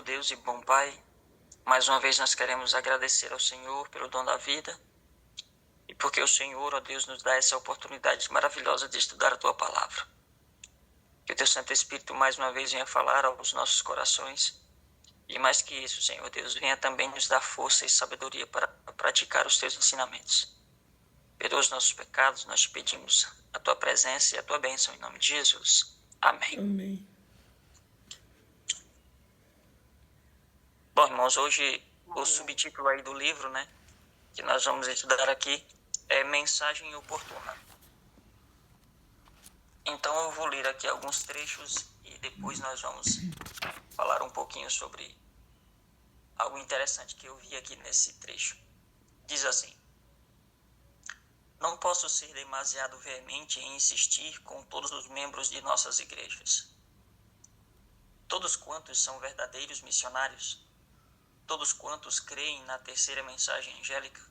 Deus e bom Pai, mais uma vez nós queremos agradecer ao Senhor pelo dom da vida e porque o Senhor, ó Deus, nos dá essa oportunidade maravilhosa de estudar a Tua Palavra. Que o Teu Santo Espírito mais uma vez venha falar aos nossos corações e mais que isso, Senhor Deus, venha também nos dar força e sabedoria para praticar os Teus ensinamentos. Perdoa os nossos pecados, nós te pedimos a Tua presença e a Tua bênção em nome de Jesus. Amém. Amém. Bom, irmãos, hoje o subtítulo aí do livro, que nós vamos estudar aqui é Mensagem Oportuna. Então eu vou ler aqui alguns trechos e depois nós vamos falar um pouquinho sobre algo interessante que eu vi aqui nesse trecho. Diz assim: não posso ser demasiado veemente em insistir com todos os membros de nossas igrejas. Todos quantos são verdadeiros missionários, todos quantos creem na terceira mensagem angélica,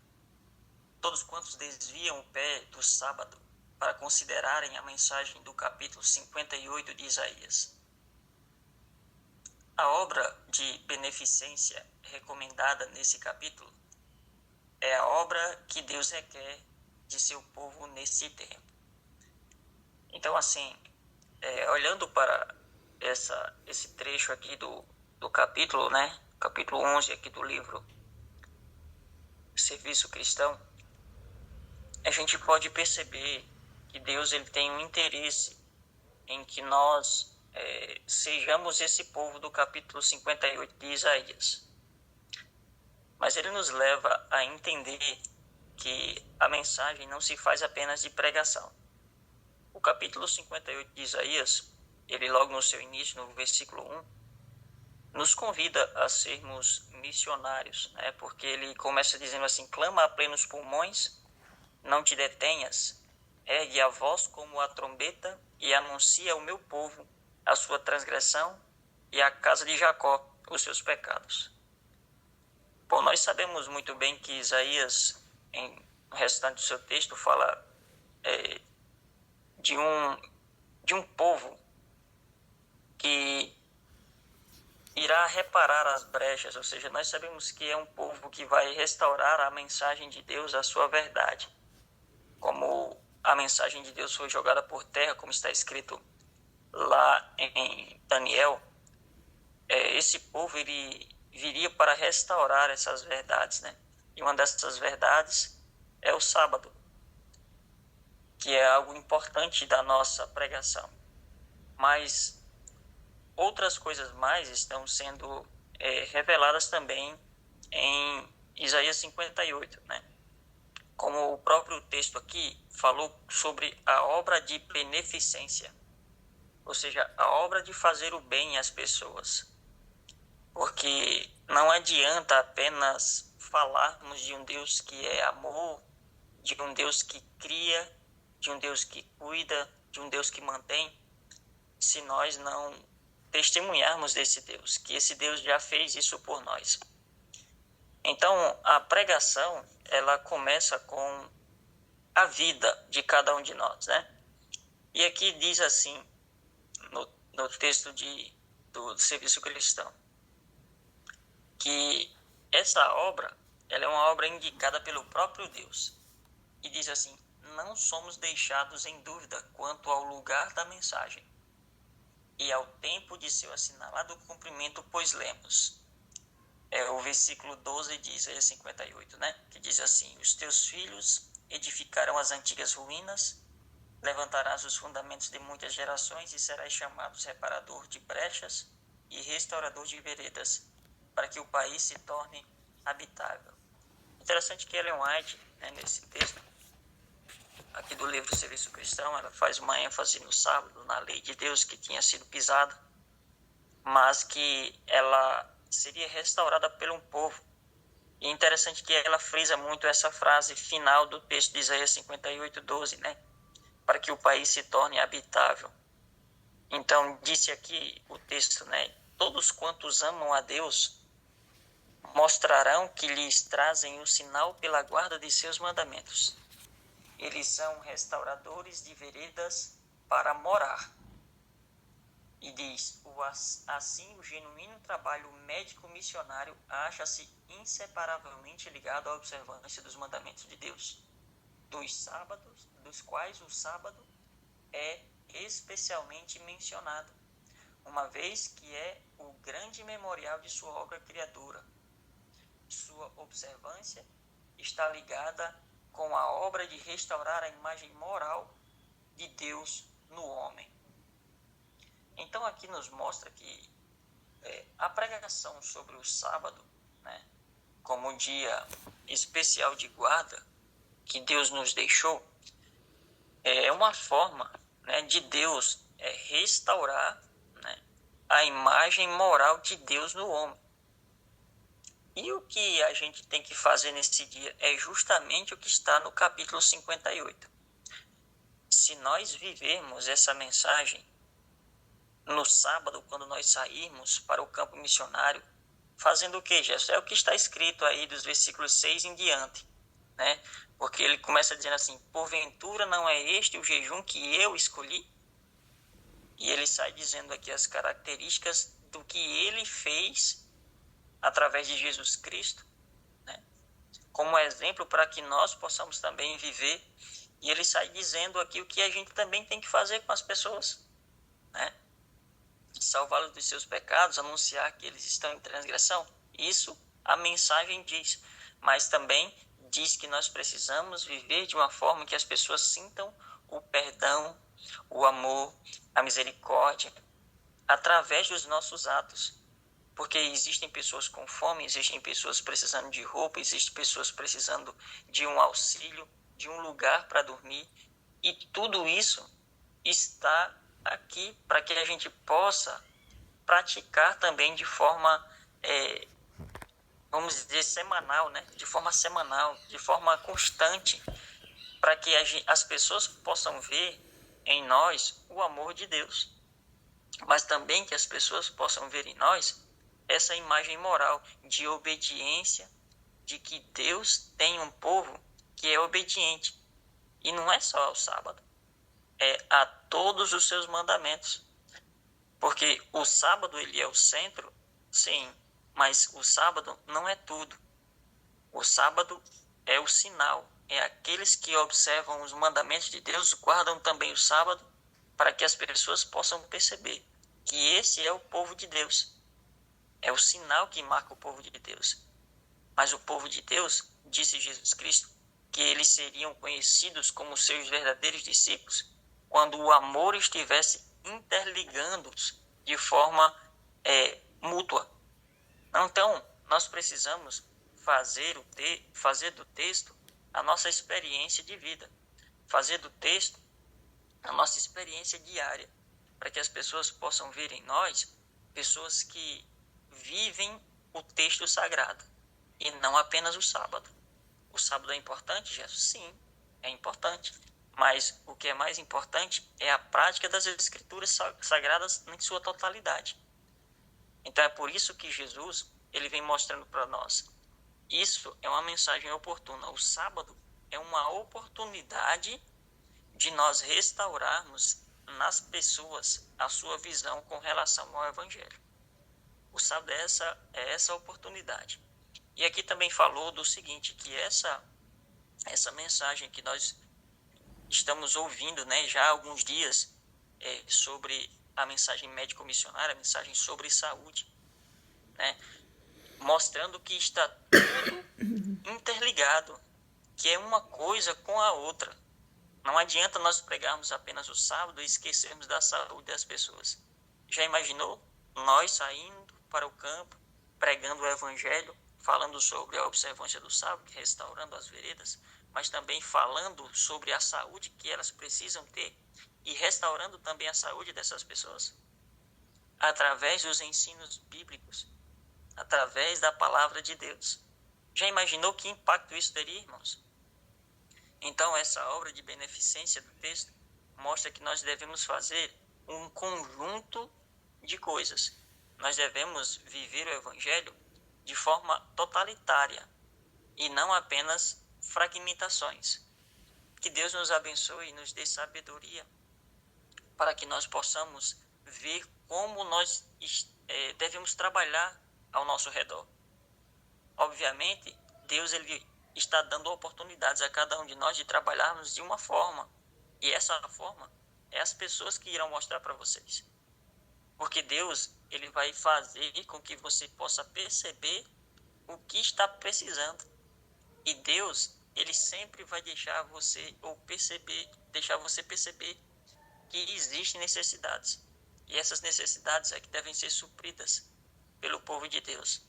todos quantos desviam o pé do sábado para considerarem a mensagem do capítulo 58 de Isaías. A obra de beneficência recomendada nesse capítulo é a obra que Deus requer de seu povo nesse tempo. Então, assim, olhando para esse trecho aqui do capítulo, capítulo 11 aqui do livro Serviço Cristão, a gente pode perceber que Deus ele tem um interesse em que nós sejamos esse povo do capítulo 58 de Isaías. Mas ele nos leva a entender que a mensagem não se faz apenas de pregação. O capítulo 58 de Isaías, ele logo no seu início, no versículo 1, nos convida a sermos missionários, porque ele começa dizendo assim: clama a plenos pulmões, não te detenhas, ergue a voz como a trombeta e anuncia ao meu povo a sua transgressão e à casa de Jacó os seus pecados. Bom, nós sabemos muito bem que Isaías, no restante do seu texto, fala de um povo que irá reparar as brechas, ou seja, nós sabemos que é um povo que vai restaurar a mensagem de Deus, a sua verdade. Como a mensagem de Deus foi jogada por terra, como está escrito lá em Daniel, esse povo ele viria para restaurar essas verdades, E uma dessas verdades é o sábado, que é algo importante da nossa pregação. Mas outras coisas mais estão sendo reveladas também em Isaías 58, Como o próprio texto aqui falou sobre a obra de beneficência, ou seja, a obra de fazer o bem às pessoas. Porque não adianta apenas falarmos de um Deus que é amor, de um Deus que cria, de um Deus que cuida, de um Deus que mantém, se nós não testemunharmos desse Deus, que esse Deus já fez isso por nós. Então, a pregação, ela começa com a vida de cada um de nós, E aqui diz assim, no texto do Serviço Cristão, que essa obra, ela é uma obra indicada pelo próprio Deus. E diz assim: não somos deixados em dúvida quanto ao lugar da mensagem e ao tempo de seu assinalado cumprimento, pois lemos. O versículo 12 de Isaías 58, que diz assim: os teus filhos edificarão as antigas ruínas, levantarás os fundamentos de muitas gerações e serás chamado reparador de brechas e restaurador de veredas, para que o país se torne habitável. Interessante que Ellen White, nesse texto aqui do livro Serviço Cristão, ela faz uma ênfase no sábado, na lei de Deus que tinha sido pisada, mas que ela seria restaurada por um povo. E é interessante que ela frisa muito essa frase final do texto de Isaías 58, 12, para que o país se torne habitável. Então, disse aqui o texto, todos quantos amam a Deus mostrarão que lhes trazem o sinal pela guarda de seus mandamentos. Eles são restauradores de veredas para morar. E diz: assim o genuíno trabalho médico-missionário acha-se inseparavelmente ligado à observância dos mandamentos de Deus, dos sábados, dos quais o sábado é especialmente mencionado, uma vez que é o grande memorial de sua obra criadora. Sua observância está ligada com a obra de restaurar a imagem moral de Deus no homem. Então aqui nos mostra que a pregação sobre o sábado, né, como um dia especial de guarda que Deus nos deixou, é uma forma, né, de Deus restaurar, né, a imagem moral de Deus no homem. E o que a gente tem que fazer nesse dia é justamente o que está no capítulo 58. Se nós vivermos essa mensagem no sábado, quando nós sairmos para o campo missionário, fazendo o que, Jesus? É o que está escrito aí dos versículos 6 em diante, né? Porque ele começa dizendo assim: porventura não é este o jejum que eu escolhi? E ele sai dizendo aqui as características do que ele fez através de Jesus Cristo, né, como exemplo para que nós possamos também viver. E ele sai dizendo aqui o que a gente também tem que fazer com as pessoas, né? Salvá-los dos seus pecados, anunciar que eles estão em transgressão. Isso a mensagem diz, mas também diz que nós precisamos viver de uma forma que as pessoas sintam o perdão, o amor, a misericórdia, através dos nossos atos. Porque existem pessoas com fome, existem pessoas precisando de roupa, existem pessoas precisando de um auxílio, de um lugar para dormir. E tudo isso está aqui para que a gente possa praticar também de forma, vamos dizer, semanal, né? De forma semanal, de forma constante, para que as pessoas possam ver em nós o amor de Deus. Mas também que as pessoas possam ver em nós essa imagem moral de obediência, de que Deus tem um povo que é obediente. E não é só ao sábado, é a todos os seus mandamentos. Porque o sábado ele é o centro, sim, mas o sábado não é tudo. O sábado é o sinal, é aqueles que observam os mandamentos de Deus, guardam também o sábado, para que as pessoas possam perceber que esse é o povo de Deus. É o sinal que marca o povo de Deus. Mas o povo de Deus, disse Jesus Cristo, que eles seriam conhecidos como seus verdadeiros discípulos quando o amor estivesse interligando-os de forma mútua. Então, nós precisamos fazer do texto a nossa experiência de vida, fazer do texto a nossa experiência diária, para que as pessoas possam ver em nós pessoas que vivem o texto sagrado e não apenas o sábado. O sábado é importante, Jesus? Sim, é importante. Mas o que é mais importante é a prática das escrituras sagradas em sua totalidade. Então é por isso que Jesus ele vem mostrando para nós. Isso é uma mensagem oportuna. O sábado é uma oportunidade de nós restaurarmos nas pessoas a sua visão com relação ao Evangelho. O sábado é essa oportunidade. E aqui também falou do seguinte, que essa mensagem que nós estamos ouvindo, né, já há alguns dias, sobre a mensagem médico-missionária, a mensagem sobre saúde, né, mostrando que está tudo interligado, que é uma coisa com a outra. Não adianta nós pregarmos apenas o sábado e esquecermos da saúde das pessoas. Já imaginou nós saindo para o campo, pregando o evangelho, falando sobre a observância do sábado, restaurando as veredas, mas também falando sobre a saúde que elas precisam ter e restaurando também a saúde dessas pessoas? Através dos ensinos bíblicos, através da palavra de Deus. Já imaginou que impacto isso teria, irmãos? Então, essa obra de beneficência do texto mostra que nós devemos fazer um conjunto de coisas. Nós devemos viver o Evangelho de forma totalitária e não apenas fragmentações. Que Deus nos abençoe e nos dê sabedoria para que nós possamos ver como nós devemos trabalhar ao nosso redor. Obviamente, Deus ele está dando oportunidades a cada um de nós de trabalharmos de uma forma. E essa forma é as pessoas que irão mostrar para vocês. Porque Deus ele vai fazer com que você possa perceber o que está precisando. E Deus ele sempre vai deixar você perceber que existem necessidades. E essas necessidades é que devem ser supridas pelo povo de Deus.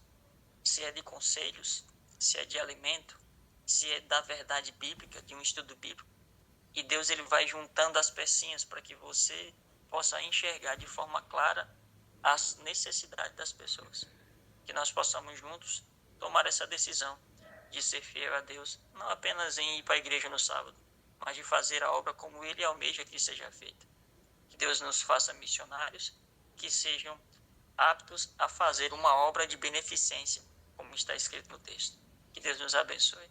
Se é de conselhos, se é de alimento, se é da verdade bíblica, de um estudo bíblico. E Deus ele vai juntando as pecinhas para que você possa enxergar de forma clara as necessidades das pessoas. Que nós possamos juntos tomar essa decisão de ser fiel a Deus, não apenas em ir para a igreja no sábado, mas de fazer a obra como Ele almeja que seja feita. Que Deus nos faça missionários que sejam aptos a fazer uma obra de beneficência, como está escrito no texto. Que Deus nos abençoe.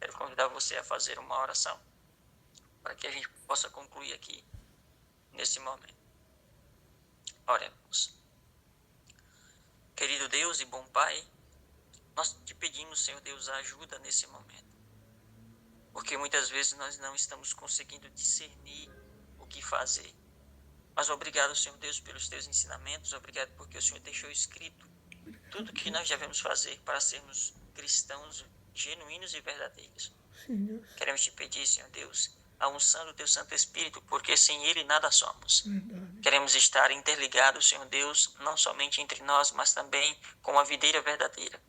Quero convidar você a fazer uma oração para que a gente possa concluir aqui nesse momento. Oremos. Querido Deus e bom Pai, nós te pedimos, Senhor Deus, ajuda nesse momento. Porque muitas vezes nós não estamos conseguindo discernir o que fazer. Mas obrigado, Senhor Deus, pelos teus ensinamentos. Obrigado porque o Senhor deixou escrito tudo o que nós devemos fazer para sermos cristãos genuínos e verdadeiros. Queremos te pedir, Senhor Deus, a unção do teu Santo Espírito, porque sem ele nada somos. Queremos estar interligados, Senhor Deus, não somente entre nós, mas também com a videira verdadeira.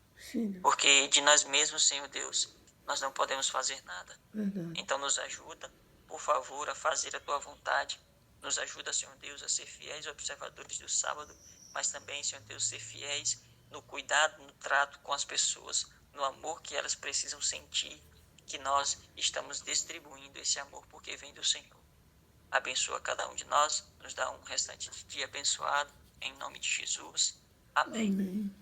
Porque de nós mesmos, Senhor Deus, nós não podemos fazer nada. Então nos ajuda, por favor, a fazer a tua vontade. Nos ajuda, Senhor Deus, a ser fiéis observadores do sábado, mas também, Senhor Deus, ser fiéis no cuidado, no trato com as pessoas, no amor que elas precisam sentir, que nós estamos distribuindo esse amor porque vem do Senhor. Abençoa cada um de nós, nos dá um restante de dia abençoado, em nome de Jesus. Amém.